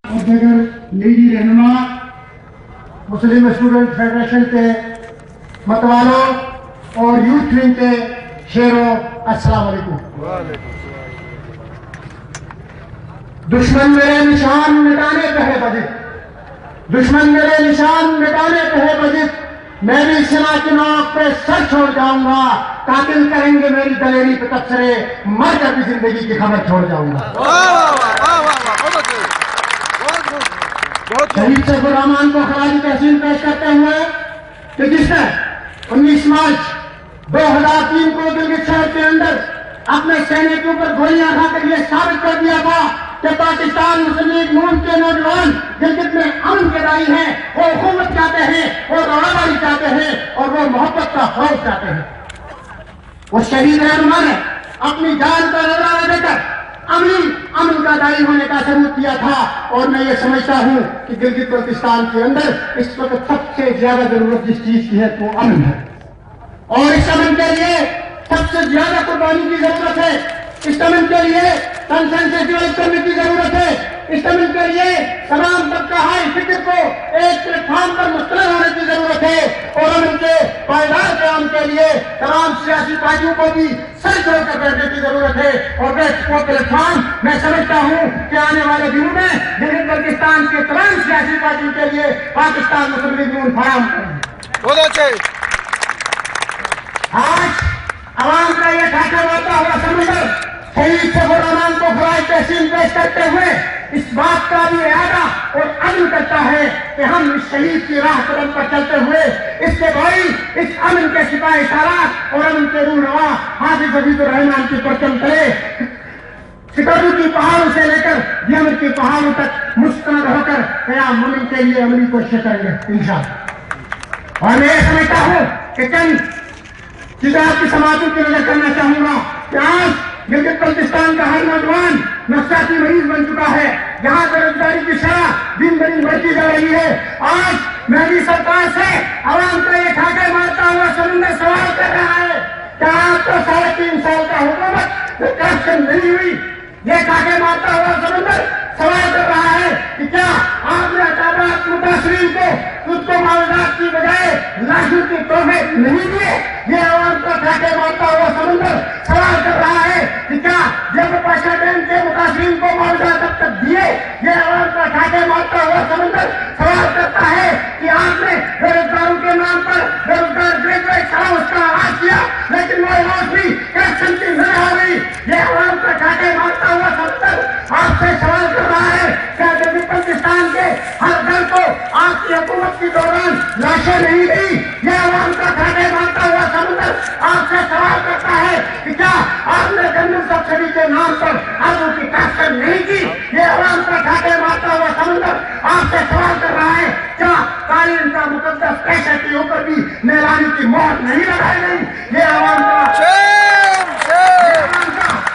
اور دیگر لیڈی رہنما، مسلم اسٹوڈنٹ فیڈریشن کے متوالوں اور یوتھ ونگ کے شیروں، السلام علیکم۔ دشمن میرے نشان مٹانے پہ ہے بجٹ، دشمن میرے نشان مٹانے پہ ہے بجٹ، میں بھی سنا کی نوک پہ سر چھوڑ جاؤں گا، قاتل کریں گے میری دلیری پہ تبصرے، مر کر بھی زندگی کی خبر چھوڑ جاؤں گا۔ شہید سیف الرحمان کو خراج تحسین پیش کرتے ہوئے کہ جس نے 19 مارچ 2003 کو گلگت شہر کے اندر اپنے سینے کے اوپر گولیاں کھا کر یہ ثابت کر دیا تھا کہ پاکستان مسلم لیگ نون کے نوجوان گلگت میں امن کے دائی ہیں، وہ حکومت چاہتے ہیں، وہ رواداری چاہتے ہیں اور وہ محبت کا خوف چاہتے ہیں۔ وہ شہید رہنما نے اپنی جان کا نذرانہ دے کر امن کا دائی ہونے کا ثبوت دیا تھا، اور میں یہ سمجھتا ہوں کہ گلگت بلتستان کے اندر اس وقت سب سے زیادہ ضرورت جس چیز کی ہے وہ امن ہے، اور اس امن کے لیے سب سے زیادہ قربانی کی ضرورت ہے، اس امن کے لیے کنسنسس ڈیولپ کرنے کی ضرورت ہے، اس امن کے لیے تمام طبقہ فکر کو ایک پلیٹ فارم پر مستقل ہونے کی ضرورت ہے، اور امن کے پائیدار قیام کے لیے تمام سیاسی پارٹیوں کو بھی سر جوڑ کر بیٹھنے کی ضرورت ہے، اور وہ پلیٹ فارم میں سمجھتا ہوں کہ آنے والے دنوں میں گلگت بلتستان کے تمام سیاسی پارٹیوں کے لیے پاکستان مسلم لیگ نون فراہم کریں گے۔ آج عوام کا یہ ٹھاٹھا مارتا ہوا سمندر شہید سیف الرحمان کو خراج تحسین پیش کرتے ہوئے اس بات کا بھی اعادہ اور عزم کرتا ہے کہ ہم اس شہید کی راہ قدم پر چلتے ہوئے اس کے بھائی اس امن کے سپاہی سالار اور امن کے روح رواں حافظ عزیز الرحمان کی پرچم تلے سکردو کی پہاڑوں سے لے کر یمن کی پہاڑوں تک مستند ہو کر قیام امن کے لیے عملی کوشش کریں گے انشاءاللہ۔ اور میں یہ سمجھتا ہوں کہ چند چیزیں آپ کی سماعتوں کی نظر کرنا چاہوں گا کہ آج گلگت بلتستان کا ہر نوجوان نفسیاتی مریض بن چکا ہے، جہاں بے روزگاری کی شرح دن بدن بڑھتی جا رہی ہے۔ آج میں بھی سرکار سے عوام کا یہ ٹھاکر مارتا ہوا سمندر سوال کر رہا ہے کہ آپ کو 3.5 سال کا حکومت کرپشن نہیں ہوئی، یہ ٹھاکر مارتا ہوا سمندر سوال کر رہا ہے کہ کیا آپ نے اقدامات متاثرین کو خود کو معاوضات کی بجائے لاشوں کی تحفے نہیں دیے؟ یہ عوام کا ٹھاکر مارتا ہوا سمندر سوال کر رہا ہے کہ کیا جب پاشا ڈیم کے متاثرین کو معاوضات اب تک دیے؟ یہ عوام کا ٹھاکر مارتا ہوا سمندر سوال کرتا ہے کہ آپ نے بے روزگاروں کے نام پر بے روزگار گریجویٹ ہاؤس کا آغاز کیا لیکن وہ ہاؤس بھی کرپشن کی نظر آ گئی۔ یہ عوام کا ٹھاکر مارتا ہوا سمندر آپ سے سوال کر رہا ہے کہ گلگت بلتستان کے ہر گھر کو آپ کی حکومت کے دوران لاشیں نہیں دی؟ یہ عوام کا ٹھاکر مارتا ہوا سمندر آپ سے سوال کرتا ہے کہ کیا آپ نے گندم سبسڈی کے نام پر اربوں کی کرپشن نہیں کی؟ یہ عوام کا ٹھاکر مارتا ہوا سمندر آپ سے سوال کر رہا ہے کیا قالین کا مقدس پیسے کے اوپر بھی نیلانی کی مہر نہیں لگائی گئی؟ یہ عوام کا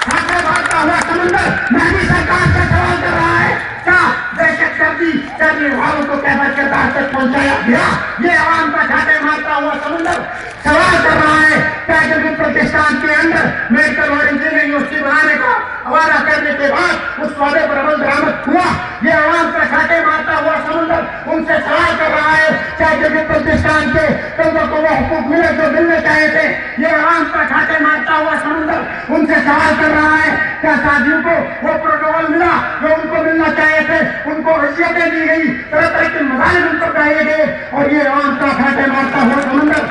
ٹھاکر مارتا ہوا سمندر میں بھی سرکار سے سوال کر رہا ہے کیا دہشت گردی کرنے والوں کو کیفر کردار تک پہنچایا گیا؟ یہ عوام کا ٹھاکر مارتا ہوا سمندر سوال کر رہا ہے کیا گلگت بلتستان کے اندر میڈیکل اور انجینئرنگ یونیورسٹی بنانے کا وعدہ کرنے کے بعد اس وعدے پر عمل درآمد ہوا؟ یہ عوام کا ٹھاکر مارتا ہوا سمندر ان سے سوال کر رہا ہے کیا گلگت بلتستان کے طلبہ کو وہ حقوق ملے جو ملنے چاہے تھے؟ یہ عوام کا ٹھاکر مارتا ہوا سمندر ان سے سوال کر رہا ہے کیا شادیوں کو وہ پروٹوکول ملا جو ان کو ملنا چاہیے تھے؟ ان کو حیثیتیں دی گئی، طرح طرح کے مظالم ان کو کہے گئے، اور یہ عوام کا ٹھاکر مارتا ہوا سمندر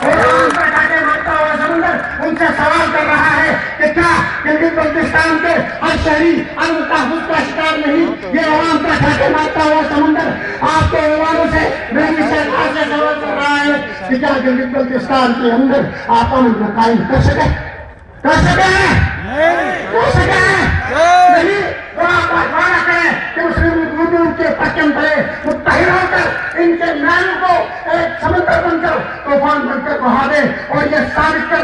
اور عوام کا ٹھاکر مارتا ہوا سمندر ان سے سوال کر رہا ہے کہ کیا گلگت بلتستان کے ہر شہری امن تحفظ کا شکار نہیں؟ یہ عوام کا ٹھاکر مارتا ہوا سمندر آپ کے ایوانوں سے میری سرکار سے سوال کر رہا ہے کہ کیا گلگت بلتستان کے اندر آپ امن کو قائم کر سکے نہیں؟ تو آپ وعدہ کریں کہ مسلم حدود کے پرچم تلے متحد ہو کر ان کے نالوں کو ایک سمندر بن کر طوفان بن کر بہا دیں، اور یہ ثابت کر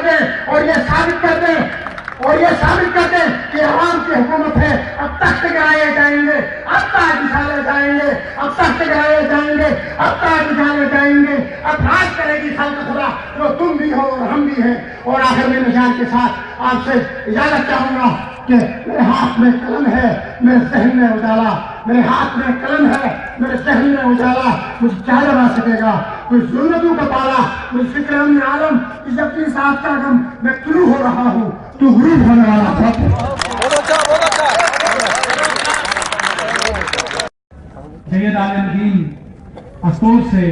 دیں کہ عوام کی حکومت ہے۔ اب تخت گرائے جائیں گے، اب تاج بچھائے جائیں گے، اب تخت گرائے جائیں گے، اب تاج بچھائے جائیں گے، اب راج کرے گی خلق خدا جو تم بھی ہو اور ہم بھی ہیں۔ اور آخر میں نشان کے ساتھ آپ سے اجازت چاہوں گا کہ میرے ہاتھ میں قلم ہے، میرے ذہن میں اجالا، میرے ہاتھ میں قلم ہے، میرے ذہن میں اجالا، مجھے کیا لگا سکے گا؟ کوئی ظلمتوں کا پالا، مجھے فکر امن عالم، عزت کی ساتھ کا غم، میں طلوع ہو رہا ہوں، تو غروب ہونے والا تھا۔ سید عالم دین اسکول سے